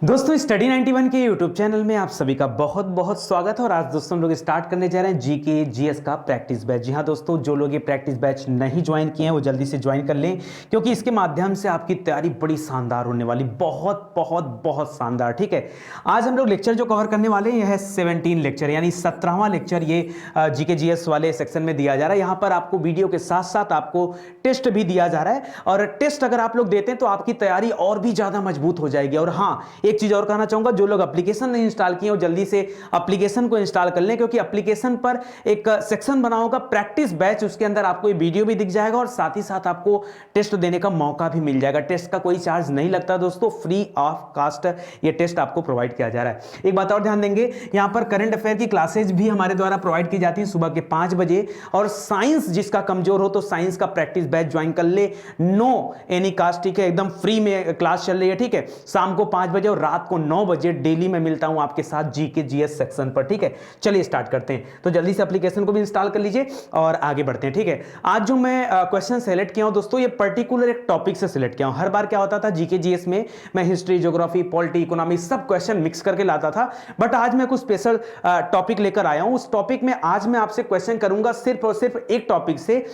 दोस्तों स्टडी 91 के YouTube channel में आप सभी का बहुत बहुत स्वागत है। और आज दोस्तों हम लोग स्टार्ट करने जा रहे हैं जीके जीएस का प्रैक्टिस बैच। जी हाँ दोस्तों, जो लोग ये प्रैक्टिस बैच नहीं ज्वाइन किए हैं वो जल्दी से ज्वाइन कर लें, क्योंकि इसके माध्यम से आपकी तैयारी बड़ी शानदार होने वाली, बहुत बहुत बहुत शानदार। ठीक है, आज हम लोग लेक्चर जो कवर करने वाले हैं यह है 17 लेक्चर, यानी 17वां लेक्चर ये जीके जीएस वाले सेक्शन में दिया जा रहा है। यहाँ पर आपको वीडियो के साथ साथ आपको टेस्ट भी दिया जा रहा है, और टेस्ट अगर आप लोग देते हैं तो आपकी तैयारी और भी ज्यादा मजबूत हो जाएगी। और हाँ, एक चीज और कहना चाहूंगा, जो लोग एप्लीकेशन नहीं इंस्टॉल किए हो जल्दी से एप्लीकेशन को इंस्टॉल कर लें, क्योंकि एप्लीकेशन पर एक सेक्शन बना होगा प्रैक्टिस बैच, उसके अंदर आपको ये वीडियो भी दिख जाएगा और साथ ही साथ आपको टेस्ट देने का मौका भी मिल जाएगा। टेस्ट का कोई चार्ज नहीं लगता दोस्तों, फ्री ऑफ कास्ट ये टेस्ट आपको प्रोवाइड किया जा रहा है। एक बात और ध्यान देंगे, यहां पर करंट अफेयर की क्लासेज भी हमारे द्वारा प्रोवाइड की जाती है सुबह के 5 बजे। और साइंस जिसका कमजोर हो तो साइंस का प्रैक्टिस बैच ज्वाइन कर ले, नो एनी कास्ट। ठीक है, एकदम फ्री में क्लास चल रही है। ठीक है, शाम को 5 बजे और रात को 9 बजे डेली मैं मिलता हूं आपके साथ जीके जीएस सेक्शन पर। ठीक है, चलिए स्टार्ट करते हैं। तो जल्दी से एप्लीकेशन को भी इंस्टॉल कर लीजिए और आगे बढ़ते हैं। ठीक है, आज जो मैं क्वेश्चन सेलेक्ट किया हूं दोस्तों, ये पर्टिकुलर एक टॉपिक से सिलेक्ट किया हूं। हर बार क्या होता था जीके जीएस में, मैं हिस्ट्री, ज्योग्राफी, पॉलिटी, इकोनॉमी सब क्वेश्चन मिक्स करके लाता था, बट आज मैं कुछ स्पेशल टॉपिक लेकर आया हूं। उस टॉपिक में आज मैं आपसे क्वेश्चन करूंगा सिर्फ और सिर्फ एक टॉपिक से।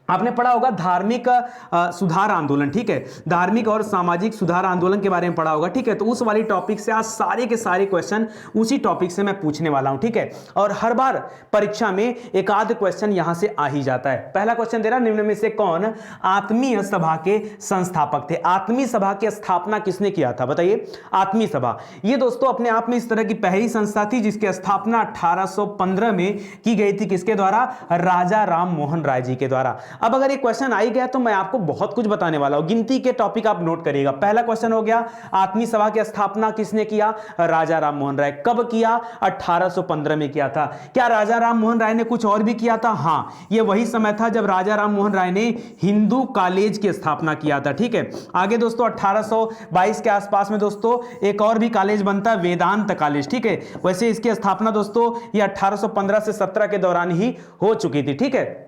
आपने पढ़ा होगा धार्मिक सुधार आंदोलन। ठीक है, धार्मिक और सामाजिक सुधार आंदोलन के बारे में पढ़ा होगा। ठीक है, तो उस वाली टॉपिक से आज सारे के सारे क्वेश्चन उसी टॉपिक से मैं पूछने वाला हूं। ठीक है, और हर बार परीक्षा में एक आध क्वेश्चन यहां से आ ही जाता है। पहला क्वेश्चन दे रहा, निम्न में से कौन आत्मीय सभा के संस्थापक थे? आत्मीय सभा की स्थापना किसने किया था बताइए? आत्मीय सभा ये दोस्तों अपने आप में इस तरह की पहली संस्था थी जिसकी स्थापना 1815 में की गई थी। किसके द्वारा? राजा राम मोहन राय जी के द्वारा। अब अगर ये क्वेश्चन आ ही गया तो मैं आपको बहुत कुछ बताने वाला हूं। गिनती के टॉपिक आप नोट करिएगा। पहला क्वेश्चन हो गया, आत्मीय सभा की स्थापना किसने किया? राजा राम मोहन राय। कब किया? 1815 में किया था। क्या राजा राम मोहन राय ने कुछ और भी किया था? हां, यह वही समय था जब राजा राम मोहन राय ने हिंदू कॉलेज की स्थापना किया था। ठीक है, आगे दोस्तों 1822 के आसपास में दोस्तों एक और भी कॉलेज बनता है, वेदांत कॉलेज। ठीक है, वैसे इसकी स्थापना दोस्तों यह 1815 से 17 के दौरान ही हो चुकी थी। ठीक है,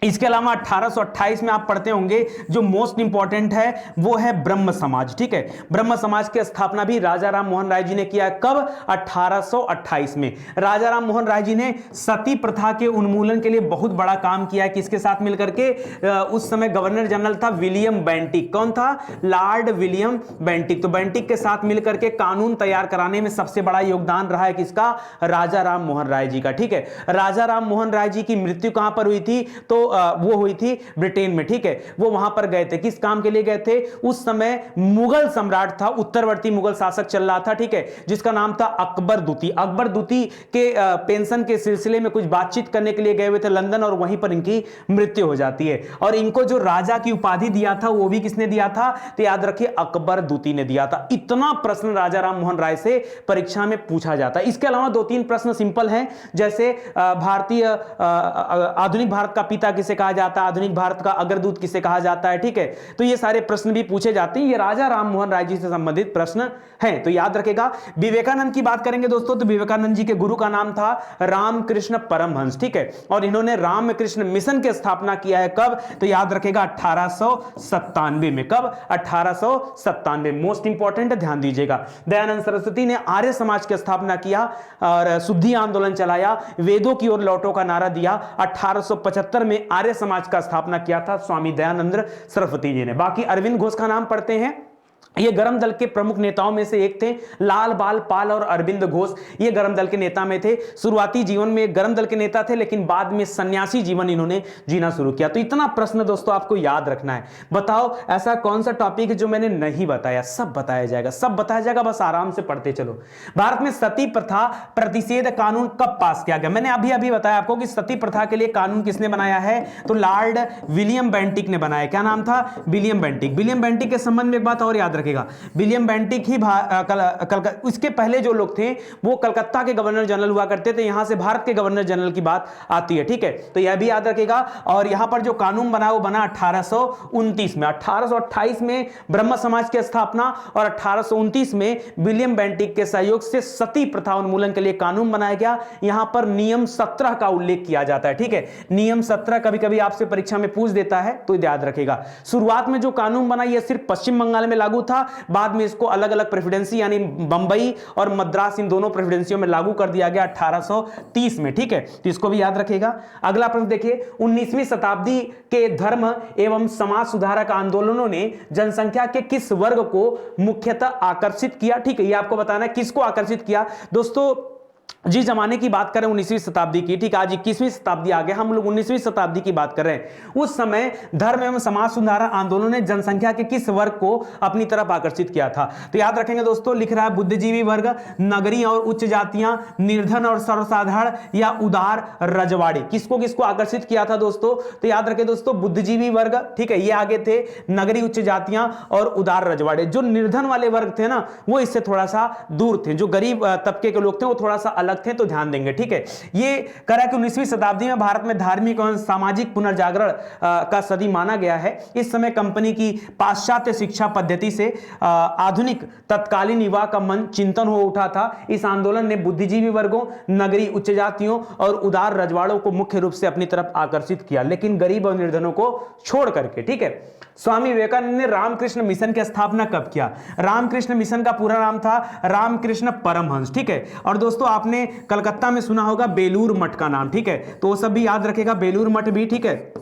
इसके अलावा 1828 में आप पढ़ते होंगे, जो मोस्ट इंपॉर्टेंट है वो है ब्रह्म समाज। ठीक है, ब्रह्म समाज की स्थापना भी राजा राम मोहन राय जी ने किया। कब? 1828 में। राजा राम मोहन राय जी ने सती प्रथा के उन्मूलन के लिए बहुत बड़ा काम किया है। किसके साथ मिलकर के? उस समय गवर्नर जनरल था विलियम बेंटिक। कौन था? Lord William Bentinck. तो बेंटिक के साथ मिलकर के कानून तैयार कराने में सबसे बड़ा योगदान रहा है किसका? राजा राम मोहन राय जी का। ठीक है, राजा राम मोहन राय जी की मृत्यु कहां पर हुई थी? तो वो हुई थी ब्रिटेन में। ठीक है, वो वहां पर गए थे, किस काम के लिए गए थे? उस समय मुगल सम्राट था, उत्तरवर्ती मुगल शासक चल रहा था। ठीक है, जिसका नाम था अकबर दूती। अकबर दूती के पेंशन के सिलसिले में कुछ बातचीत करने के लिए गए हुए थे लंदन, और वहीं पर इनकी मृत्यु हो जाती है। और इनको जो राजा की उपाधि दिया था वो भी किसने दिया था? तो याद रखिए, अकबर दूती ने दिया था। इतना प्रश्न राजा राम मोहन राय से परीक्षा में पूछा जाता है। इसके अलावा 2-3 प्रश्न सिंपल हैं, जैसे भारतीय आधुनिक भारत का पिता किसे कहा जाता है? आधुनिक भारत का अग्रदूत किसे कहा जाता है? ठीक है, तो ये सारे प्रश्न भी पूछे जाते हैं। ये राजा राम मोहन राय जी से संबंधित प्रश्न हैं, तो याद रखेगा। विवेकानंद की बात करेंगे दोस्तों, तो विवेकानंद जी के गुरु का नाम था रामकृष्ण परमहंस। ठीक है, और इन्होंने रामकृष्ण मिशन की स्थापना किया है। कब? तो याद रखेगा 1897 में। कब? 1897। मोस्ट इंपॉर्टेंट है, ध्यान दीजिएगा। दयानंद सरस्वती ने आर्य समाज की स्थापना किया और शुद्धि आंदोलन चलाया, वेदों की ओर लौटो का नारा दिया। 1875 में आर्य समाज का स्थापना किया था स्वामी दयानंद सरस्वती जी ने। बाकी अरविंद घोष का नाम पढ़ते हैं, ये गरम दल के प्रमुख नेताओं में से एक थे। लाल बाल पाल और अरविंद घोष ये गरम दल के नेता में थे। शुरुआती जीवन में गरम दल के नेता थे, लेकिन बाद में सन्यासी जीवन इन्होंने जीना शुरू किया। तो इतना प्रश्न दोस्तों आपको याद रखना है। बताओ ऐसा कौन सा टॉपिक है जो मैंने नहीं बताया? सब बताया जाएगा, सब बताया जाएगा, बस आराम से पढ़ते चलो। भारत में सती प्रथा प्रतिषेध कानून कब पास किया गया? मैंने अभी अभी बताया आपको कि सती प्रथा के लिए कानून किसने बनाया है? तो लॉर्ड विलियम बेंटिक ने बनाया। क्या नाम था? William Bentinck. विलियम बेंटिक के संबंध में एक बात और याद रखेगा, विलियम बेंटिक ही इसके पहले जो लोग थे वो कलकत्ता के गवर्नर जनरल हुआ करते थे। यहां से भारत के गवर्नर जनरल की बात आती है। ठीक है, तो यह भी याद रखेगा। और यहां पर जो कानून बना वो बना 1829 में। 1828 में ब्रह्म समाज की स्थापना और 1829 में विलियम बेंटिक के सहयोग से सती प्रथा उन्मूलन के लिए कानून बनाया गया। यहां पर नियम 17 का उल्लेख किया जाता है। ठीक है, नियम 17 कभी कभी आपसे परीक्षा में पूछ देता है, तो याद रखेगा। शुरुआत में जो कानून बना यह सिर्फ पश्चिम बंगाल में लागू था, बाद में इसको अलग अलग प्रेसिडेंसी यानी बंबई और मद्रास इन दोनों प्रेसिडेंसियों में लागू कर दिया गया 1830 में, ठीक है। तो इसको भी याद रखिएगा। अगला प्रश्न देखिए, 19वीं शताब्दी के धर्म एवं समाज सुधारक आंदोलनों ने जनसंख्या के किस वर्ग को मुख्यतः आकर्षित किया, ठीक है। ये आपको बताना है किसको आकर्षित किया दोस्तों। जिस जमाने की बात करें 19वीं शताब्दी की, ठीक है, आज 21वीं शताब्दी आ गया, हम लोग 19वीं शताब्दी की बात कर रहे हैं। उस समय धर्म एवं समाज सुधारक आंदोलन ने जनसंख्या के किस वर्ग को अपनी तरफ आकर्षित किया था। तो याद रखेंगे दोस्तों, लिख रहा है बुद्धिजीवी वर्ग, नगरीय और उच्च जातियां, निर्धन और सर्वसाधारण, या उदार रजवाड़े। किसको किसको आकर्षित किया था दोस्तों। तो याद रखें दोस्तों, बुद्धिजीवी वर्ग, ठीक है, ये आगे थे, नगरीय उच्च जातियां और उदार रजवाड़े। जो निर्धन वाले वर्ग थे ना, वो इससे थोड़ा सा दूर थे। जो गरीब तबके के लोग थे वो थोड़ा सा अलग थे, तो ध्यान देंगे, ठीक है। ये करा कि 19वीं शताब्दी में भारत में धार्मिक और सामाजिक पुनर्जागरण का सदी माना गया है। इस समय कंपनी की पाश्चात्य शिक्षा पद्धति से आधुनिक तत्कालीन युवा का मन चिंतन हो उठा था। इस आंदोलन ने बुद्धिजीवी वर्गों, नगरीय उच्च जातियों और उदार रजवाड़ों को मुख्य रूप से अपनी तरफ आकर्षित किया, लेकिन गरीब और निर्धनों को छोड़ करके, ठीक है। स्वामी विवेकानंद ने रामकृष्ण मिशन की स्थापना कब किया। रामकृष्ण मिशन का पूरा नाम था रामकृष्ण परमहंस, ठीक है। और दोस्तों आपने कलकत्ता में सुना होगा बेलूर मठ का नाम, ठीक है, तो वो सब भी याद रखेगा, बेलूर मठ भी, ठीक है।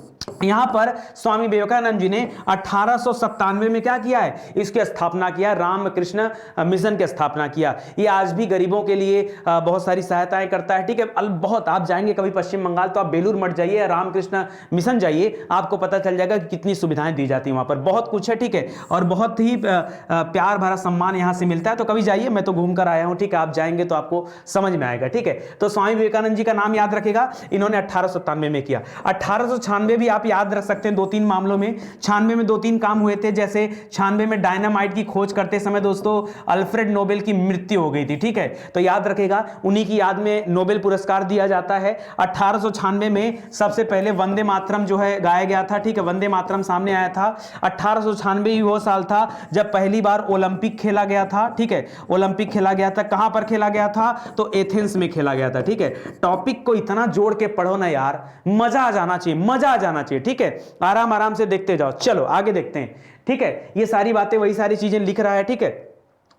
यहां पर स्वामी विवेकानंद जी ने 1897 में क्या किया है, इसकी स्थापना किया, रामकृष्ण मिशन की स्थापना किया। ये आज भी गरीबों के लिए बहुत सारी सहायताएं करता है, ठीक है। बहुत, आप जाएंगे कभी पश्चिम बंगाल तो आप बेलूर मठ जाइए, रामकृष्ण मिशन जाइए, आपको पता चल जाएगा कि कितनी सुविधाएं दी जाती हैं वहां पर, बहुत कुछ है, ठीक है। और बहुत ही प्यार भरा सम्मान यहां से मिलता है। तो कभी जाइए, मैं तो घूम कर आया हूं, ठीक है, आप जाएंगे तो आपको समझ में आएगा, ठीक है। तो स्वामी विवेकानंद जी का नाम याद रखेगा, इन्होंने 1897 में किया। 1896 भी आप याद रख सकते हैं, 2-3 मामलों में। 96 में 2-3 काम हुए थे, जैसे 96 में डायनामाइट की खोज करते समय दोस्तों अल्फ्रेड नोबेल की मृत्यु हो गई थी, ठीक है। तो याद रखेगा, उन्हीं की याद में नोबेल पुरस्कार दिया जाता है। 1896 में सबसे पहले वंदे मातरम जो है गाया गया था, ठीक है, वंदे मातरम सामने आया था। 1896 ही वो साल था जब पहली बार ओलंपिक खेला गया था, ठीक है, ओलंपिक खेला गया था। कहां पर खेला गया था, तो एथेंस में खेला गया था, ठीक है। टॉपिक को इतना जोड़ के पढ़ो ना यार, मजा आ जाना चाहिए, मजा आ जाना चाहिए, ठीक है। आराम आराम से देखते जाओ। चलो आगे देखते हैं, ठीक है। ये सारी बातें, वही सारी चीजें लिख रहा है, ठीक है।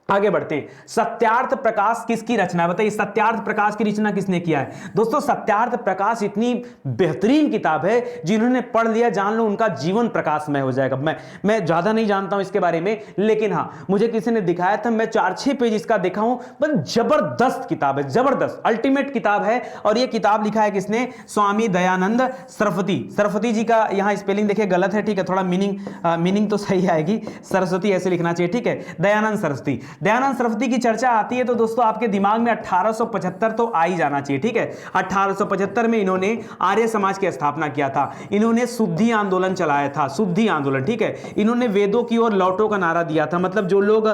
आगे बढ़ते हैं। सत्यार्थ प्रकाश किसकी रचना है, बताइए, सत्यार्थ प्रकाश की रचना किसने किया है। दोस्तों सत्यार्थ प्रकाश इतनी बेहतरीन किताब है, जिन्होंने पढ़ लिया जान लो उनका जीवन प्रकाशमय हो जाएगा। मैं ज्यादा नहीं जानता हूं इसके बारे में, लेकिन हाँ मुझे किसी ने दिखाया था, मैं 4-6 पेज इसका देखा हूं, बस जबरदस्त किताब है, जबरदस्त अल्टीमेट किताब है। और यह किताब लिखा है किसने, स्वामी दयानंद सरस्वती। सरस्वती जी का यहां स्पेलिंग देखिए गलत है, ठीक है, थोड़ा मीनिंग तो सही आएगी, सरस्वती ऐसे लिखना चाहिए, ठीक है, दयानंद सरस्वती। दयानंद सरस्वती की चर्चा आती है तो दोस्तों आपके दिमाग में 1875 तो आ ही जाना चाहिए, ठीक है। 1875 में इन्होंने आर्य समाज की स्थापना किया था। इन्होंने शुद्धि आंदोलन चलाया था, शुद्धि आंदोलन, ठीक है। इन्होंने वेदों की ओर लौटो का नारा दिया था, मतलब जो लोग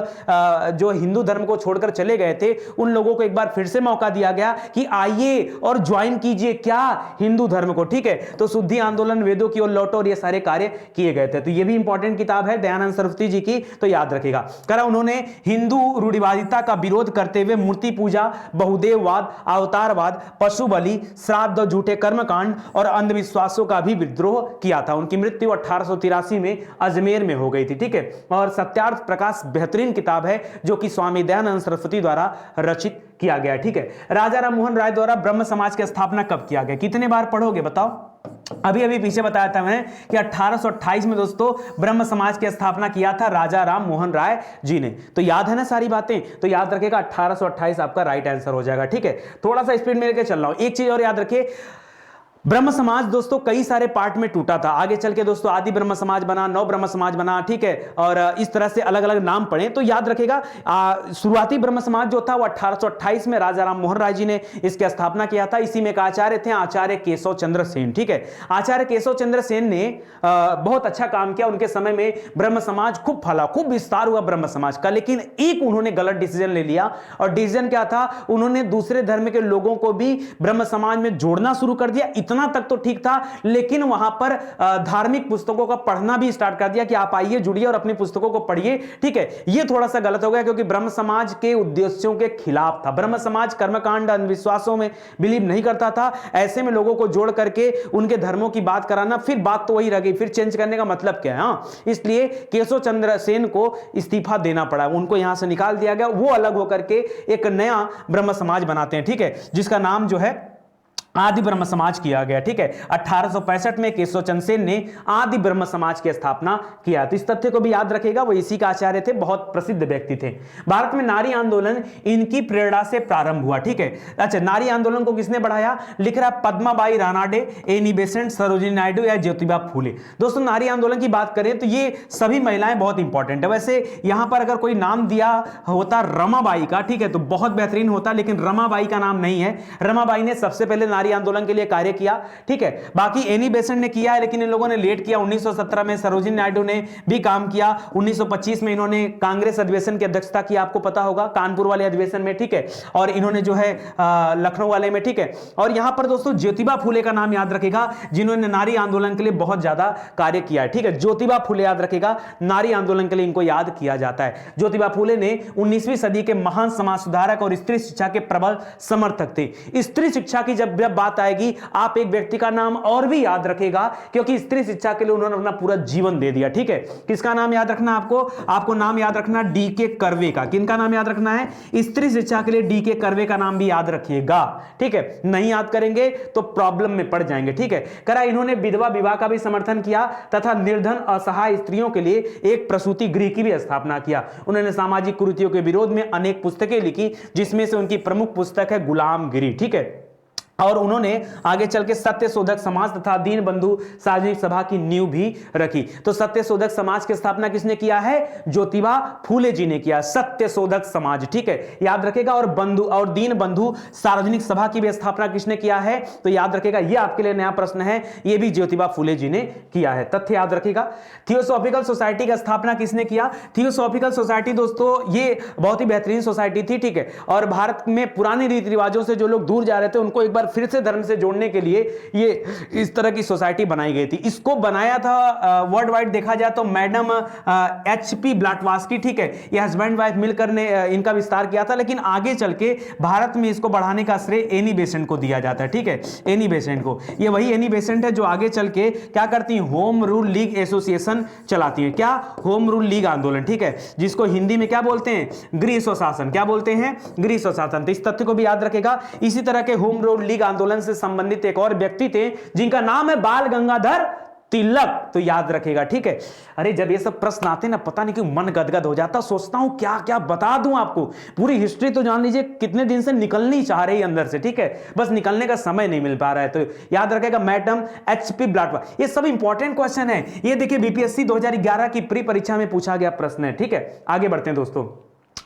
जो हिंदू धर्म को छोड़कर चले गए थे उन लोगों को एक बार फिर से मौका दिया गया कि आइए और ज्वाइन कीजिए क्या, हिंदू धर्म को, ठीक है। तो शुद्धि आंदोलन, वेदों की ओर लौटो और ये सारे कार्य किए गए थे। तो ये भी इंपॉर्टेंट किताब है दयानंद सरस्वती जी की, तो याद रखेगा। करा उन्होंने हिंदू रूढ़िवादिता का विरोध करते हुए मूर्ति पूजा, बहुदेववाद, अवतारवाद, पशु बलि, श्राद्ध, झूठे कर्मकांड और अंधविश्वासों का भी विद्रोह किया था। उनकी मृत्यु 1883 में अजमेर में हो गई थी, ठीक है। और सत्यार्थ प्रकाश बेहतरीन किताब है जो कि स्वामी दयानंद सरस्वती द्वारा रचित किया गया, ठीक है। राजा राम मोहन राय द्वारा ब्रह्म समाज की स्थापना कब किया गया, कितने बार पढ़ोगे बताओ। अभी पीछे बताया था मैंने कि 1828 में दोस्तों ब्रह्म समाज की स्थापना किया था राजा राम मोहन राय जी ने। तो याद है ना सारी बातें, तो याद रखेगा 1828 आपका राइट आंसर हो जाएगा, ठीक है। थोड़ा सा स्पीड में लेके चल रहा हूं। एक चीज और याद रखिए, ब्रह्म समाज दोस्तों कई सारे पार्ट में टूटा था। आगे चल के दोस्तों आदि ब्रह्म समाज बना, नव ब्रह्म समाज बना, ठीक है, और इस तरह से अलग अलग नाम पड़े। तो याद रखेगा शुरुआती ब्रह्म समाज जो था वो 1828 में राजा राम मोहन राय जी ने इसकी स्थापना किया था। इसी में एक आचार्य थे, आचार्य केशव चंद्र सेन, ठीक है। आचार्य केशव चंद्र सेन ने बहुत अच्छा काम किया। उनके समय में ब्रह्म समाज खूब फला, खूब विस्तार हुआ ब्रह्म समाज का, लेकिन एक उन्होंने गलत डिसीजन ले लिया। और डिसीजन क्या था, उन्होंने दूसरे धर्म के लोगों को भी ब्रह्म समाज में जोड़ना शुरू कर दिया। इतना तक तो ठीक था, लेकिन वहां पर धार्मिक पुस्तकों का पढ़ना भी स्टार्ट कर दिया कि आप आइए, जुड़िए और अपनी पुस्तकों को पढ़िए, ठीक है। ये थोड़ा सा गलत हो गया क्योंकि ब्रह्म समाज के उद्देश्यों के खिलाफ था। ब्रह्म समाज कर्मकांड अंधविश्वासों में बिलीव नहीं करता था। ऐसे में लोगों को जोड़ करके उनके धर्मों की बात कराना, फिर बात तो वही रह गई, फिर चेंज करने का मतलब क्या है? हाँ, इसलिए केशव चंद्र सेन को इस्तीफा देना पड़ा, उनको यहां से निकाल दिया गया। वो अलग होकर के एक नया ब्रह्म समाज बनाते हैं, ठीक है, जिसका नाम जो है आदि ब्रह्म समाज किया गया, ठीक है। 1865 में केशव चंद्र सेन ने आदि ब्रह्म समाज की स्थापना किया। तो इस तथ्य को भी याद रखेगा, वो इसी का आचार्य थे, बहुत प्रसिद्ध व्यक्ति थे। भारत में नारी आंदोलन इनकी प्रेरणा से प्रारंभ हुआ, ठीक है। अच्छा, नारी आंदोलन को किसने बढ़ाया? लिख रहा है पद्माबाई रानाडे, एनी बेसेंट, सरोजिनी नायडू या ज्योतिबा फूले। दोस्तों, नारी आंदोलन की बात करें तो ये सभी महिलाएं बहुत इंपॉर्टेंट है। वैसे यहां पर अगर कोई नाम दिया होता रमाबाई का, ठीक है, तो बहुत बेहतरीन होता, लेकिन रमाबाई का नाम नहीं है। रमाबाई ने सबसे पहले नारी आंदोलन के लिए कार्य किया, ठीक है। बाकी एनी बेसेंट ने किया है, लेकिन इन लोगों ने लेट किया। 1917 में सरोजिनी नायडू ने भी काम किया। 1925 में इन्होंने कांग्रेस अधिवेशन की अध्यक्षता की, आपको पता होगा, कानपुर वाले अधिवेशन में, ठीक है। और इन्होंने जो है लखनऊ वाले में, ठीक है। और यहां पर दोस्तों ज्योतिबा फूले का नाम याद रखेगा, जिन्होंने नारी आंदोलन के लिए बहुत ज्यादा कार्य किया है, ठीक है। ज्योतिबा फूले याद रखेगा, नारी आंदोलन के लिए इनको याद किया जाता है। ज्योतिबा फूले ने 19वीं सदी के महान समाज सुधारक और स्त्री शिक्षा के प्रबल समर्थक थे। स्त्री शिक्षा की जब बात आएगी, आप एक व्यक्ति का नाम और भी याद रखेगा, क्योंकि स्त्री शिक्षा के लिए उन्होंने अपना पूरा जीवन दे दिया, ठीक है। किसका नाम याद रखना आपको नाम याद रखना डीके कर्वे का। किनका नाम याद रखना है? स्त्री शिक्षा के लिए डीके कर्वे का नाम भी याद रखिएगा, ठीक है। नहीं याद करेंगे तो प्रॉब्लम में पड़ जाएंगे, ठीक है। करा इन्होंने विधवा विवाह का भी समर्थन किया तथा निर्धन असहाय स्त्रियों के लिए एक प्रसूति गृह की भी स्थापना किया। उन्होंने सामाजिक कुरीतियों के विरोध में अनेक पुस्तकें लिखी, जिसमें से उनकी प्रमुख पुस्तक है गुलामगिरी, ठीक है। और उन्होंने आगे चल के सत्य शोधक समाज तथा दीन बंधु सार्वजनिक सभा की नींव भी रखी। तो सत्य शोधक समाज की स्थापना किसने किया है? ज्योतिबा फूले जी ने किया, सत्य शोधक समाज, ठीक है, याद रखेगा। और बंधु और दीन बंधु सार्वजनिक सभा की भी स्थापना किसने किया है? तो याद रखेगा, यह आपके लिए नया प्रश्न है, यह भी ज्योतिबा फूले जी ने किया है। तथ्य याद रखेगा। थियोसॉफिकल सोसाइटी की स्थापना किसने किया? थियोसॉफिकल सोसाइटी दोस्तों ये बहुत ही बेहतरीन सोसाइटी थी, ठीक है। और भारत में पुराने रीति रिवाजों से जो लोग दूर जा रहे थे, उनको एक बार फिर से धर्म से जोड़ने के लिए ये इस तरह की सोसाइटी बनाई गई थी। इसको बनाया था वर्ल्ड वाइड देखा जाए तो मैडम HP ब्लाटवास्की, ठीक है। ये हस्बैंड वाइफ मिलकर ने इनका विस्तार किया था, लेकिन आगे चल के भारत में इसको बढ़ाने का श्रेय एनी बेसेंट को दिया जाता है, ठीक है। एनी बेसेंट को, ये वही एनी बेसेंट है जो आगे चल के क्या करती है? होम रूल लीग एसोसिएशन चलाती है। क्या? होम रूल लीग आंदोलन, ठीक है, जिसको हिंदी में क्या बोलते हैं? गृह स्वशासन। क्या बोलते हैं? गृह स्वशासन। तो इस तथ्य को भी याद रखेगा। इसी तरह के होम रूल लीग आंदोलन से संबंधित एक और व्यक्ति थे जिनका नाम है बाल गंगाधर तिलक। तो याद रखेगा, ठीक है। अरे जब ये सब प्रश्न आते हैं ना, पता नहीं क्यों मन गदगद हो जाता, सोचता हूं क्या क्या बता दूं आपको। पूरी हिस्ट्री तो जान लीजिए, कितने दिन से निकलनी चाह रही अंदर से, ठीक है, बस निकलने का समय नहीं मिल पा रहा है। तो याद रखेगा मैडम HP ब्लाटवास्की। ये सब इंपॉर्टेंट क्वेश्चन है। ये देखिए BPSC 2011 की प्री परीक्षा में पूछा गया प्रश्न है, ठीक है। आगे बढ़ते हैं दोस्तों।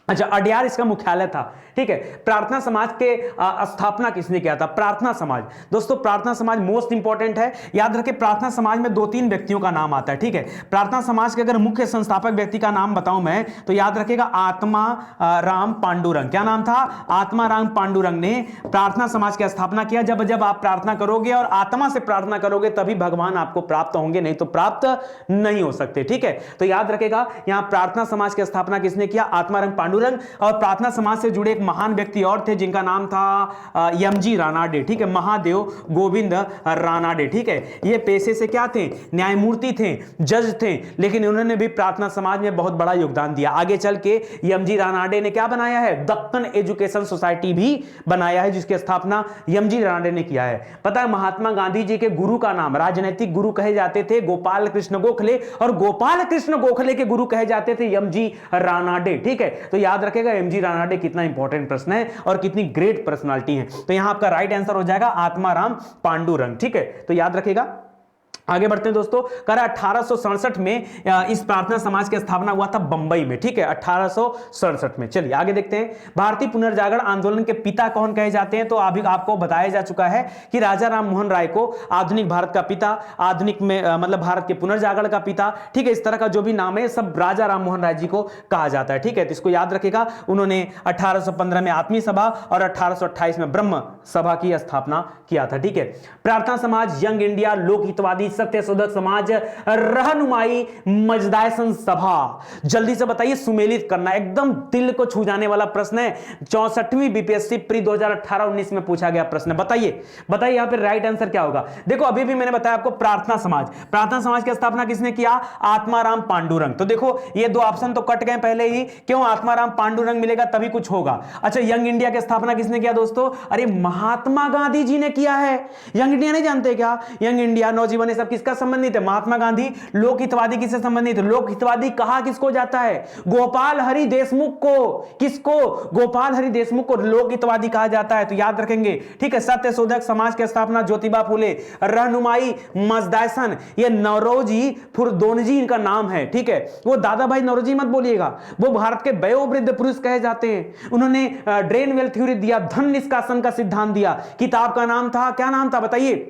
अच्छा, अड्यार इसका मुख्यालय था, ठीक है। प्रार्थना समाज के स्थापना किसने किया था? प्रार्थना समाज। दोस्तों प्रार्थना समाज मोस्ट इंपॉर्टेंट है, याद रखें। प्रार्थना समाज में 2-3 व्यक्तियों का नाम आता है, ठीक है। प्रार्थना समाज के अगर मुख्य संस्थापक व्यक्ति का नाम बताऊं मैं, तो याद रखेगा आत्मा राम पांडुरंग। क्या नाम था? आत्मा राम पांडुरंग ने प्रार्थना समाज की स्थापना किया। जब जब आप प्रार्थना करोगे और आत्मा से प्रार्थना करोगे, तभी भगवान आपको प्राप्त होंगे, नहीं तो प्राप्त नहीं हो सकते, ठीक है। तो याद रखेगा, यहां प्रार्थना समाज की स्थापना किसने किया? आत्माराम पांडुरंग। और प्रार्थना समाज से जुड़े एक महान व्यक्ति और थे जिनका नाम था MG रानाडे, ठीक है, महादेव गोविंद रानाडे, ठीक है। ये पेशे से क्या थे? न्यायमूर्ति थे, जज थे, लेकिन उन्होंने भी प्रार्थना समाज में बहुत बड़ा योगदान दिया। आगे चल के MG रानाडे ने क्या बनाया है? दक्कन एजुकेशन सोसाइटी भी बनाया है, जिसकी स्थापना MG रानाडे ने किया है। पता है महात्मा गांधी जी के गुरु का नाम, राजनीतिक गुरु कहे जाते थे, गोपाल कृष्ण गोखले, और गोपाल कृष्ण गोखले के गुरु कहे जाते थे MG रानाडे, ठीक है। तो याद रखेगा MG रानाडे कितना इंपॉर्टेंट प्रश्न है और कितनी ग्रेट पर्सनालिटी है। तो यहां आपका राइट आंसर हो जाएगा आत्माराम पांडुरंग, ठीक है। तो याद रखेगा आगे बढ़ते हैं दोस्तों। कह रहा 1867 में इस प्रार्थना समाज की स्थापना हुआ था बंबई में, ठीक है, 1867 में। चलिए आगे देखते हैं। भारतीय पुनर्जागरण आंदोलन के पिता कौन कहे जाते हैं? तो अभी आपको बताया जा चुका है कि राजा राम मोहन राय को आधुनिक भारत का पिता, आधुनिक में मतलब भारत के पुनर्जागरण का पिता, ठीक है, इस तरह का जो भी नाम है सब राजा राम मोहन राय जी को कहा जाता है, ठीक है। तो इसको याद रखेगा। उन्होंने 1815 में आत्मीय सभा और 1828 में ब्रह्म सभा की स्थापना किया था, ठीक है। प्रार्थना समाज, यंग इंडिया, लोक हितवादी, सत्यशोधक समाज, रहनुमाई मजदायसन सभा। जल्दी से बताइए, सुमेलित करना, एकदम दिल को छू जाने वाला प्रश्न है। 64वीं बीपीएससी प्री 2018-19 में पूछा गया प्रश्न। बताइए बताइए यहां पे राइट आंसर क्या होगा? देखो अभी भी मैंने बताया आपको प्रार्थना समाज, प्रार्थना समाज की स्थापना किसने किया? आत्माराम पांडुरंग। तो देखो ये दो ऑप्शन तो कट गए पहले ही, क्यों? आत्माराम पांडुरंग मिलेगा तभी कुछ होगा। अच्छा, यंग इंडिया की स्थापना किसने किया दोस्तों? अरे महात्मा गांधी जी ने किया है। यंग इंडिया नहीं जानते क्या? यंग इंडिया, नौजीवन, ये सब किसका संबंधित है? महात्मा गांधी। लोक हितवादी किससे संबंधित है? लोक हितवादी कहा किसको जाता है? गोपाल हरि देशमुख को। किसको? गोपाल हरि देशमुख को लोक हितवादी कहा जाता है, तो याद रखेंगे, ठीक है। सत्यशोधक समाज की स्थापना ज्योतिबा फुले। रहनुमाई मजदायसन, ये नौरोजी फुरदोनजी इनका नाम है, ठीक है। वो दादा भाई नौरोजी मत बोलिएगा, वो भारत के वयोवृद्ध पुरुष कहे जाते हैं। उन्होंने ड्रेन वेल थ्योरी दिया, धन निष्कासन का सिद्धांत दिया। किताब का नाम था, क्या नाम था बताइए?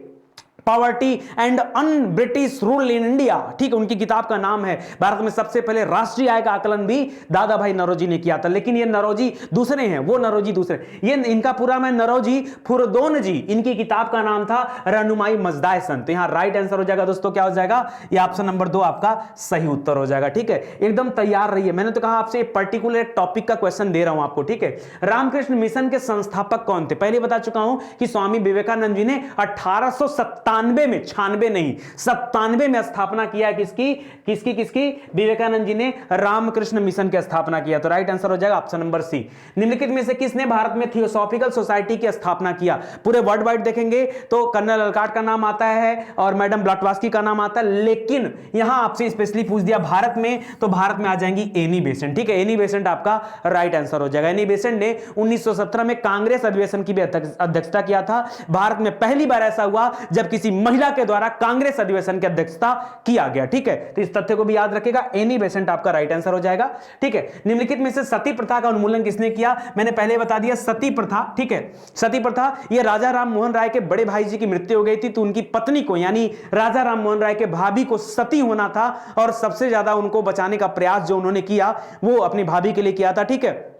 Poverty and un British rule in India, ठीक है, उनकी किताब का नाम है। भारत में सबसे पहले राष्ट्रीय आय का आकलन भी दादा भाई नौरोजी ने किया था, लेकिन ये नौरोजी दूसरे हैं, वो नौरोजी दूसरे। ये इनका पूरा मैं नौरोजी फुरदोनजी, इनकी किताब का नाम था रहनुमाई मजदायसन। तो यहां राइट आंसर हो जाएगा दोस्तों, क्या हो जाएगा? ये ऑप्शन नंबर 2 आपका सही उत्तर हो जाएगा, ठीक है। एकदम तैयार रहिए, मैंने तो कहा आपसे पर्टिकुलर टॉपिक का क्वेश्चन दे रहा हूं आपको, ठीक है। रामकृष्ण मिशन के संस्थापक कौन थे? पहले बता चुका हूं कि स्वामी विवेकानंद जी ने 1897 में, 96 नहीं 97 में स्थापना किया है। किसकी किसकी किसकी? विवेकानंद जी ने रामकृष्ण मिशन की स्थापना किया। तो राइट आंसर हो जाएगा ऑप्शन नंबर सी। निम्नलिखित में से किसने भारत में थियोसॉफिकल सोसाइटी की स्थापना किया? पूरे वर्ल्ड वाइड देखेंगे तो कर्नल अलकाट का नाम आता है और मैडम ब्लॉटवास्की का नाम आता है, लेकिन यहां आपसे स्पेशली पूछ दिया भारत में, तो भारत में आ जाएंगी एनी बेसेंट, ठीक है। एनी बेसेंट आपका राइट आंसर हो जाएगा। एनी बेसेंट ने 1917 में कांग्रेस अधिवेशन की भी अध्यक्षता किया था। भारत में पहली बार ऐसा हुआ जब किसी महिला के द्वारा कांग्रेस अधिवेशन की अध्यक्षता किया गया, ठीक है। तो इस तथ्य को भी याद रखेगा, एनी बेसेंट आपका राइट आंसर हो जाएगा, ठीक है। निम्नलिखित में से सती प्रथा का उन्मूलन किसने किया? मैंने पहले बता दिया, सती प्रथा, ठीक है। सती प्रथा, ये राजा राम मोहन राय के बड़े भाई जी की मृत्यु हो गई थी, तो उनकी पत्नी को, यानी राजा राम मोहन राय के भाभी को सती होना था, और सबसे ज्यादा उनको बचाने का प्रयास जो उन्होंने किया वो अपनी भाभी के लिए किया था, ठीक है।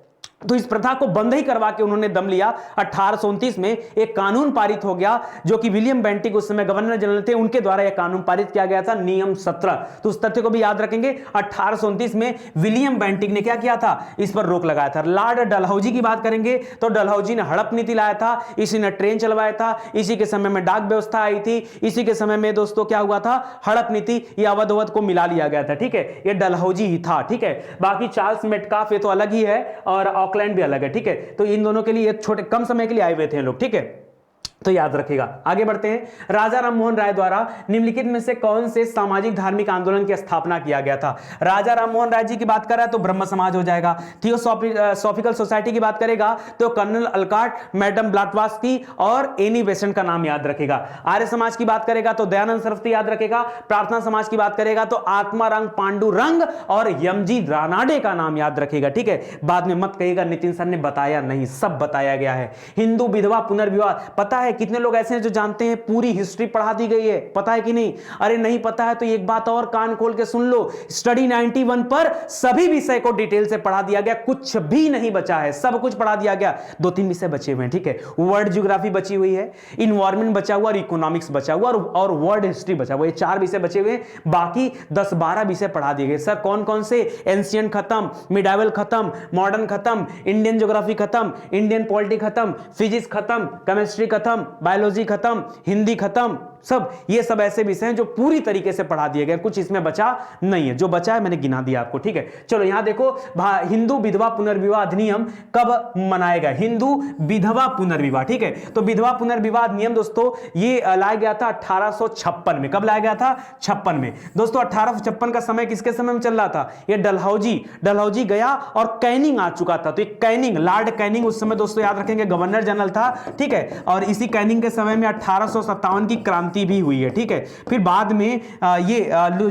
तो इस प्रथा को बंद ही करवा के उन्होंने दम लिया। 1829 में एक कानून पारित हो गया, जो कि विलियम बेंटिक उस समय गवर्नर जनरल थे, उनके द्वारा यह कानून पारित किया गया था, नियम 17। तो उस तथ्य को भी याद रखेंगे। 1829 में विलियम बेंटिक ने क्या किया था? इस पर रोक लगाया था। लॉर्ड डलहौजी की बात करेंगे तो डलहौजी ने हड़प नीति लाया था, इसी ने ट्रेन चलवाया था, इसी के समय में डाक व्यवस्था आई थी, इसी के समय में दोस्तों क्या हुआ था? हड़प नीति, ये अवध अवध को मिला लिया गया था, ठीक है। ये डलहौजी ही था, ठीक है। बाकी चार्ल्स मेटकाफ ये तो अलग ही है, और ऑकलैंड भी अलग है, ठीक है। तो इन दोनों के लिए छोटे कम समय के लिए आए हुए थे लोग, ठीक है। तो याद रखिएगा। आगे बढ़ते हैं। राजा राम मोहन राय द्वारा निम्नलिखित में से कौन से सामाजिक धार्मिक आंदोलन की स्थापना किया गया था? राजा राम मोहन राय जी की बात कर रहा है तो ब्रह्म समाज हो जाएगा। थियोसॉफिकल सोसाइटी की बात करेगा तो कर्नल अलकाट, मैडम ब्लॉटवास्की और एनी बेसेंट का नाम याद रखेगा। आर्य समाज की बात करेगा तो दयानंद सरस्वती याद रखेगा। प्रार्थना समाज की बात करेगा तो आत्माराम पांडुरंग और यमजी रानाडे का नाम याद रखेगा, ठीक है। बाद में मत कहिएगा नितिन सर ने बताया नहीं, सब बताया गया है। हिंदू विधवा पुनर्विवाह, पता है कितने लोग ऐसे हैं जो जानते हैं पूरी हिस्ट्री पढ़ा दी गई है? पता है कि नहीं? अरे नहीं पता है तो एक बात और कान खोल के सुन लो, स्टडी 91 पर सभी विषय को डिटेल से पढ़ा दिया गया, कुछ भी नहीं बचा है, सब कुछ पढ़ा दिया गया। 2-3 विषय बचे हुए हैं, ठीक है। वर्ल्ड ज्योग्राफी बची हुई है, इन्वायरमेंट बचा हुआ और इकोनॉमिक्स बचा हुआ और वर्ल्ड हिस्ट्री बचा हुआ, ये 4 विषय बचे हुए हैं। बाकी 10-12 विषय पढ़ा दिए गए। सर कौन कौन से? एंशिएंट खत्म, मिडाइवल खत्म, मॉडर्न खत्म, इंडियन ज्योग्राफी खत्म, इंडियन पॉलिटी खत्म, फिजिक्स खत्म, केमिस्ट्री खत्म, बायोलॉजी खत्म, हिंदी खत्म, सब ये सब ऐसे विषय हैं जो पूरी तरीके से पढ़ा दिए गए, कुछ इसमें बचा नहीं है। जो बचा है मैंने गिना दिया आपको, ठीक है। चलो यहां देखो, हिंदू विधवा पुनर्विवाह अधिनियम कब मनाया गया? हिंदू विधवा पुनर्विवाह, ठीक है। तो विधवा पुनर्विवाह अधिनियम दोस्तों ये लाया गया था 1856 में। कब लाया गया था? 56 में। दोस्तों 1856 का समय किसके समय में चल रहा था? ये डलहौजी गया और कैनिंग आ चुका था। तो ये कैनिंग, लॉर्ड कैनिंग उस समय दोस्तों याद रखेंगे गवर्नर जनरल था, ठीक है। और इसी कैनिंग के समय में 1857 की क्रांति क्रांति भी हुई है, ठीक है। फिर बाद में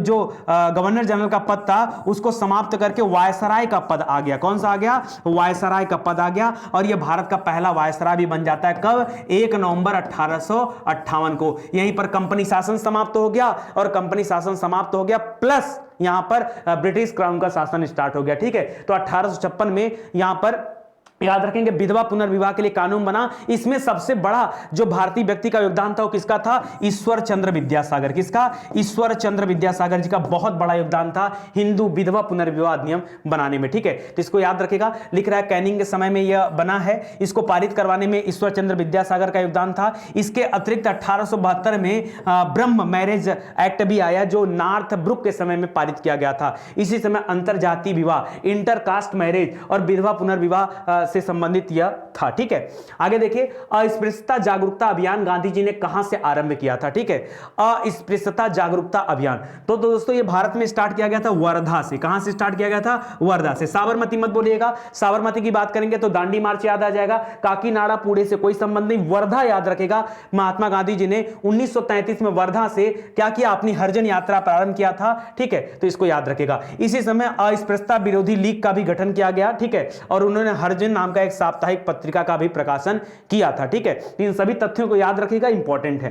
जो गवर्नर जनरल का पद था उसको समाप्त करके वायसराय का पद आ गया। कौन सा आ गया? वायसराय का पद आ गया, और यह भारत का पहला वायसराय भी बन जाता है। कब? 1 नवंबर 1858 को। यहीं पर कंपनी शासन समाप्त हो गया, और कंपनी शासन समाप्त हो गया प्लस यहां पर ब्रिटिश क्राउन का शासन स्टार्ट हो गया, ठीक है। तो 1856 में यहां पर याद रखेंगे विधवा पुनर्विवाह के लिए कानून बना। इसमें सबसे बड़ा जो भारतीय व्यक्ति का योगदान था वो किसका था? ईश्वर चंद्र विद्यासागर। किसका? ईश्वर चंद्र विद्यासागर जी का बहुत बड़ा योगदान था हिंदू विधवा पुनर्विवाह अधिनियम बनाने में, ठीक है। तो इसको याद रखेगा। लिख रहा है कैनिंग के समय में यह बना है, इसको पारित करवाने में ईश्वर चंद्र विद्यासागर का योगदान था। इसके अतिरिक्त 1872 में ब्रह्म मैरिज एक्ट भी आया जो नॉर्थ ब्रुक के समय में पारित किया गया था। इसी समय अंतरजातीय विवाह, इंटरकास्ट मैरिज और विधवा पुनर्विवाह से संबंधित यह था, ठीक है। आगे देखिए, अस्पृश्यता जागरूकता अभियान गांधी जी ने कहां से आरंभ किया था, ठीक है। अस्पृश्यता जागरूकता अभियान तो दोस्तों ये भारत में स्टार्ट किया गया था वर्धा से। कहां से स्टार्ट किया गया था? वर्धा से। साबरमती मत बोलिएगा, साबरमती की बात करेंगे तो दांडी मार्च याद आ जाएगा। काकीनाडा पुणे से कोई संबंध नहीं, वर्धा याद रखेगा। महात्मा गांधी जी ने 1933 में वर्धा से क्या किया? अपनी हरिजन यात्रा प्रारंभ किया था, ठीक है। तो इसको याद रखेगा। इसी समय अस्पृश्यता विरोधी लीग का भी गठन किया गया, ठीक है, और उन्होंने हरिजन नाम का एक साप्ताहिक पत्रिका का भी प्रकाशन किया था, ठीक है। इन सभी तथ्यों को याद रखिएगा, इंपॉर्टेंट है।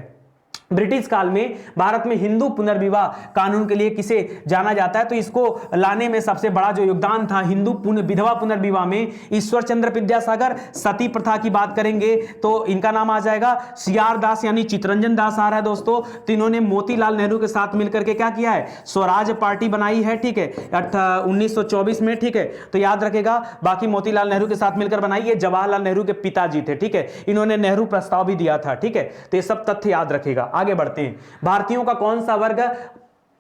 ब्रिटिश काल में भारत में हिंदू पुनर्विवाह कानून के लिए किसे जाना जाता है? तो इसको लाने में सबसे बड़ा जो योगदान था हिंदू विधवा पुनर्विवाह में ईश्वर चंद्र विद्यासागर। सती प्रथा की बात करेंगे तो इनका नाम आ जाएगा सीआर दास यानी चितरंजन दास आ रहा है दोस्तों। तो इन्होंने मोतीलाल नेहरू के साथ मिलकर के क्या किया है? स्वराज पार्टी बनाई है, ठीक है, 1924 में, ठीक है। तो याद रखेगा, बाकी मोतीलाल नेहरू के साथ मिलकर बनाई है। जवाहरलाल नेहरू के पिताजी थे, ठीक है। इन्होंने नेहरू प्रस्ताव भी दिया था, ठीक है। तो ये सब तथ्य याद रखेगा। आगे बढ़ते हैं। भारतीयों का कौन सा वर्ग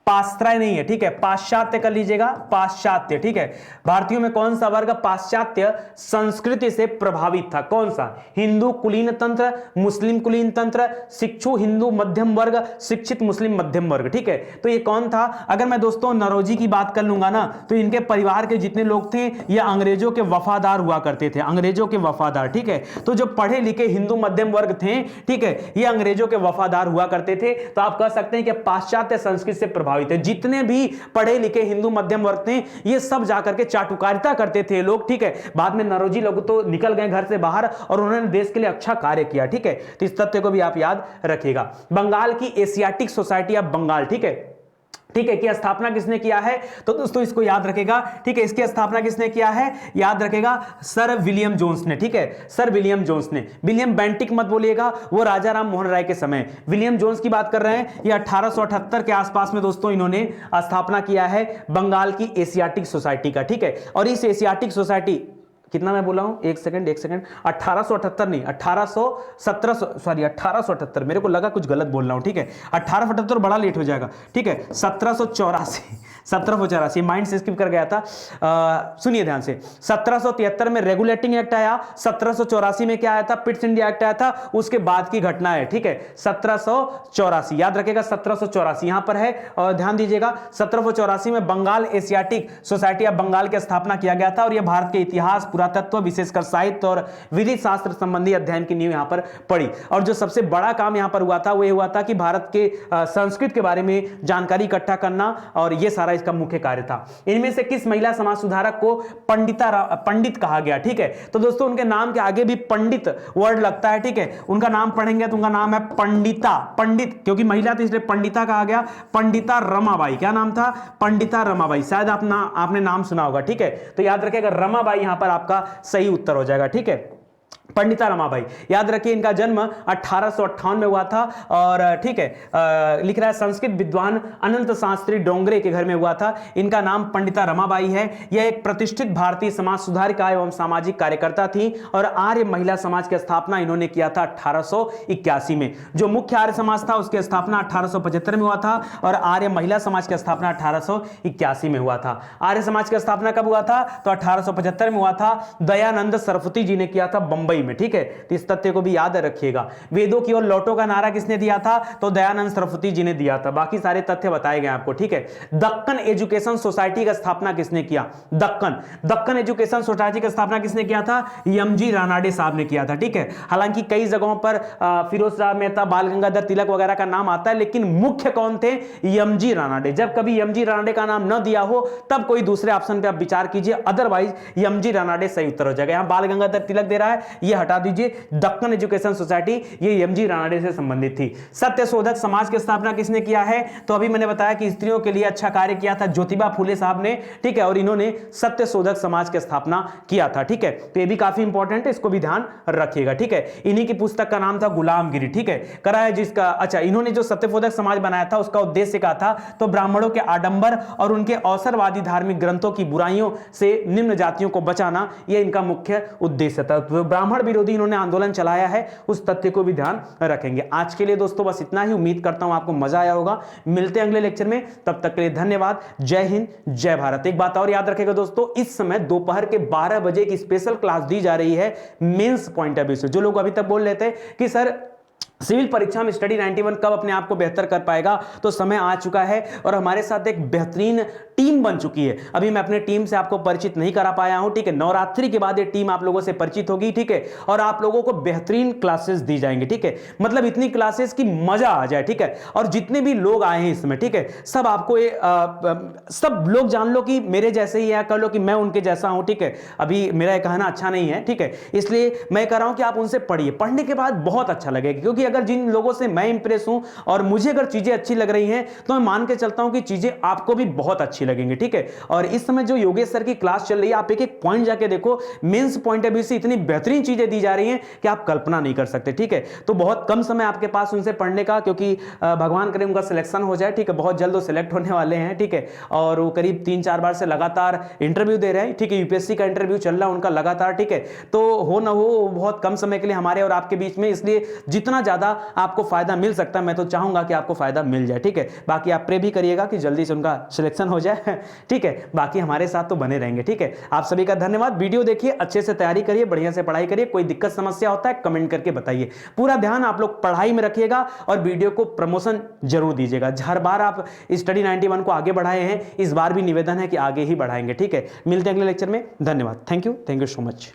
पाश्चात्य नहीं है, ठीक है, पाश्चात्य कर लीजिएगा, पाश्चात्य, ठीक है। भारतीयों में कौन सा वर्ग पाश्चात्य संस्कृति से प्रभावित था? कौन सा? हिंदू कुलीन तंत्र, मुस्लिम कुलीन तंत्र, शिक्षु हिंदू मध्यम वर्ग, शिक्षित मुस्लिम मध्यम वर्ग, ठीक है। तो ये कौन था? अगर मैं दोस्तों नौरोजी की बात कर लूंगा ना, तो इनके परिवार के जितने लोग थे ये अंग्रेजों के वफादार हुआ करते थे, अंग्रेजों के वफादार, ठीक है। तो जो पढ़े लिखे हिंदू मध्यम वर्ग थे, ठीक है, ये अंग्रेजों के वफादार हुआ करते थे। तो आप कह सकते हैं कि पाश्चात्य संस्कृति से प्रभावित है। जितने भी पढ़े लिखे हिंदू मध्यम वर्ग थे ये सब जाकर के चाटुकारिता करते थे लोग, ठीक है। बाद में नौरोजी लोग तो निकल गए घर से बाहर और उन्होंने देश के लिए अच्छा कार्य किया, ठीक है। तो इस तथ्य को भी आप याद रखिएगा। बंगाल की एशियाटिक सोसाइटी ऑफ बंगाल, ठीक है, ठीक है, की स्थापना किसने किया है? तो दोस्तों इसको याद रखेगा, ठीक है। इसकी स्थापना किसने किया है? याद रखेगा, सर विलियम जोन्स ने, ठीक है, सर विलियम जोन्स ने। विलियम बेंटिक मत बोलिएगा, वो राजा राम मोहन राय के समय। विलियम जोन्स की बात कर रहे हैं, ये 1878 के आसपास में दोस्तों इन्होंने स्थापना किया है बंगाल की एशियाटिक सोसाइटी का, ठीक है। और इस एशियाटिक सोसाइटी कितना मैं बोला हूं? एक सेकंड 1878 नहीं, 1878, मेरे को लगा कुछ गलत बोल रहा हूं, ठीक है। 1878 बड़ा लेट हो जाएगा, ठीक है। 1784 माइंड से स्किप कर गया था। सुनिए ध्यान से। 1773 में रेगुलेटिंग एक्ट आया, 1784 में क्या आया था? पिट्स इंडिया एक्ट आया था। उसके बाद की घटना है, ठीक है, 1784 याद रखेगा, 1784 यहां पर है और ध्यान दीजिएगा। 1784 में Bengal Asiatic society of Bengal की स्थापना किया गया था और यह भारत के इतिहास, पुरातत्व, विशेषकर साहित्य और विधि शास्त्र संबंधी अध्ययन की नींव यहां पर पड़ी। और जो सबसे बड़ा काम यहां पर हुआ था वो ये हुआ था कि भारत के संस्कृत के बारे में जानकारी इकट्ठा करना, और यह सारा इसका मुख्य कार्य था। इनमें से किस महिला समाज सुधारक को पंडित कहा गया, ठीक है। तो दोस्तों उनके नाम के आगे भी पंडित वर्ड लगता है, ठीक है। उनका नाम पढ़ेंगे तो उनका नाम है पंडिता, पंडित क्योंकि महिला थी इसलिए पंडिता कहा गया। पंडिता रमाबाई, क्या नाम था? पंडिता रमाबाई। शायद आपने नाम सुना होगा, ठीक है। तो याद रखिएगा, रमाबाई यहां पर आपका सही उत्तर हो जाएगा, ठीक है। पंडिता रमाबाई, याद रखिए इनका जन्म 1858 में हुआ था और ठीक है, लिख रहा है संस्कृत विद्वान अनंत शास्त्री डोंगरे के घर में हुआ था। इनका नाम पंडिता रमाबाई है। यह एक प्रतिष्ठित भारतीय समाज सुधारिका एवं सामाजिक कार्यकर्ता थी और आर्य महिला समाज की स्थापना इन्होंने किया था 1881 में। जो मुख्य आर्य समाज था उसकी स्थापना 1875 में हुआ था और आर्य महिला समाज की स्थापना 1881 में हुआ था। आर्य समाज की स्थापना कब हुआ था? तो 1875 में हुआ था। दयानंद सरस्वती जी ने किया था बंबई मुंबई में, ठीक है। तो इस तथ्य को भी याद रखिएगा। वेदों की ओर लौटो का नारा किसने दिया था? तो दयानंद सरस्वती जी ने दिया था। बाकी सारे तथ्य बताए गए आपको, ठीक है। दक्कन एजुकेशन सोसाइटी का स्थापना किसने किया? दक्कन एजुकेशन सोसाइटी का स्थापना किसने किया था? एमजी रानाडे साहब ने किया था, ठीक है। हालांकि कई जगहों पर फिरोज शाह मेहता, बाल गंगाधर तिलक वगैरह का नाम आता है, लेकिन मुख्य कौन थे? एमजी रानाडे। जब कभी एमजी रानाडे का नाम न दिया हो तब कोई दूसरे ऑप्शन पे आप विचार कीजिए, अदरवाइज एमजी रानाडे सही उत्तर हो जाएगा। यहां बाल गंगाधर तिलक दे रहा है, यह हटा दीजिए। दक्कन एजुकेशन सोसाइटी ये एमजी रानाडे से संबंधित थी। सत्यशोधक समाज की स्थापना किसने किया है? तो अभी मैंने बताया कि स्त्रियों के लिए अच्छा कार्य किया था ज्योतिबा फुले साहब ने, ठीक है, और इन्होंने सत्यशोधक समाज की स्थापना किया था, ठीक है। तो ये भी काफी इंपॉर्टेंट है, इसको भी ध्यान रखिएगा, ठीक है। इन्हीं की पुस्तक का नाम था गुलामगिरी, ठीक है। कराया जिसका, अच्छा, इन्होंने जो सत्यशोधक समाज बनाया था उसका उद्देश्य क्या था? तो ब्राह्मणों के आडंबर और उनके अवसरवादी धार्मिक ग्रंथों की बुराइयों से निम्न जातियों को बचाना, यह इनका मुख्य उद्देश्य था। तो ब्राह्मण विरोधी इन्होंने आंदोलन चलाया है, उस तथ्य को भी ध्यान रखेंगे। आज के लिए दोस्तों बस इतना ही। उम्मीद करता हूं आपको मजा आया होगा। मिलते हैं अगले लेक्चर में, तब तक के लिए धन्यवाद। जय हिंद, जय भारत। एक बात और याद रखेगा दोस्तों, इस समय दोपहर के 12 बजे की स्पेशल क्लास दी जा रही है मेंस पॉइंट ऑफ व्यू से। जो लोग अभी तक बोल रहे थे कि सर सिविल परीक्षा में स्टडी 91 कब अपने आप को बेहतर कर पाएगा, तो समय आ चुका है और हमारे साथ एक बेहतरीन टीम बन चुकी है। अभी मैं अपने टीम से आपको परिचित नहीं करा पाया हूं, ठीक है। नवरात्रि के बाद ये टीम आप लोगों से परिचित होगी, ठीक है, और आप लोगों को बेहतरीन क्लासेस दी जाएंगी, ठीक है। मतलब इतनी क्लासेस की मजा आ जाए, ठीक है। और जितने भी लोग आए हैं इसमें, ठीक है, सब आपको सब लोग जान लो कि मेरे जैसे ही है, कर लो कि मैं उनके जैसा हूं, ठीक है। अभी मेरा कहना अच्छा नहीं है, ठीक है, इसलिए मैं कह रहा हूं कि आप उनसे पढ़िए। पढ़ने के बाद बहुत अच्छा लगेगा, क्योंकि अगर जिन लोगों से मैं इंप्रेस हूं और मुझे अगर चीजें अच्छी लग रही हैं तो मैं मान के चलता हूं कि चीजें आपको भी बहुत अच्छी लगेंगी, ठीक है। और इस समय जो योगेश सर की क्लास चल रही है, आप एक एक पॉइंट जाके देखो, मेंस पॉइंट ऑफ व्यू से इतनी बेहतरीन चीजें दी जा रही हैं कि आप कल्पना नहीं कर सकते, ठीक है। तो बहुत कम समय आपके पास उनसे पढ़ने का, क्योंकि भगवान करे उनका सिलेक्शन हो जाए, ठीक है। बहुत जल्द वो सिलेक्ट होने वाले हैं, ठीक है। और वो करीब 3-4 बार से लगातार इंटरव्यू दे रहे हैं, ठीक है। यूपीएससी का इंटरव्यू चल रहा है उनका लगातार, ठीक है। तो हो ना हो बहुत कम समय के लिए हमारे और आपके बीच में, इसलिए जितना ज्यादा आपको फायदा मिल सकता है, मैं तो चाहूंगा कि आपको फायदा मिल जाए, ठीक है। बाकी आप प्रे भी करिएगा कि जल्दी से उनका सिलेक्शन हो जाए, ठीक है। बाकी हमारे साथ तो बने रहेंगे, ठीक है। आप सभी का धन्यवाद। वीडियो देखिए, अच्छे से तैयारी करिए, बढ़िया से पढ़ाई करिए। कोई दिक्कत समस्या होता है कमेंट करके बताइए। पूरा ध्यान आप लोग पढ़ाई में रखिएगा और वीडियो को प्रमोशन जरूर दीजिएगा। हर बार आप स्टडी 91 को आगे बढ़ाए हैं, इस बार भी निवेदन है कि आगे ही बढ़ाएंगे, ठीक है। मिलते हैं अगले लेक्चर में। धन्यवाद। Thank you so much.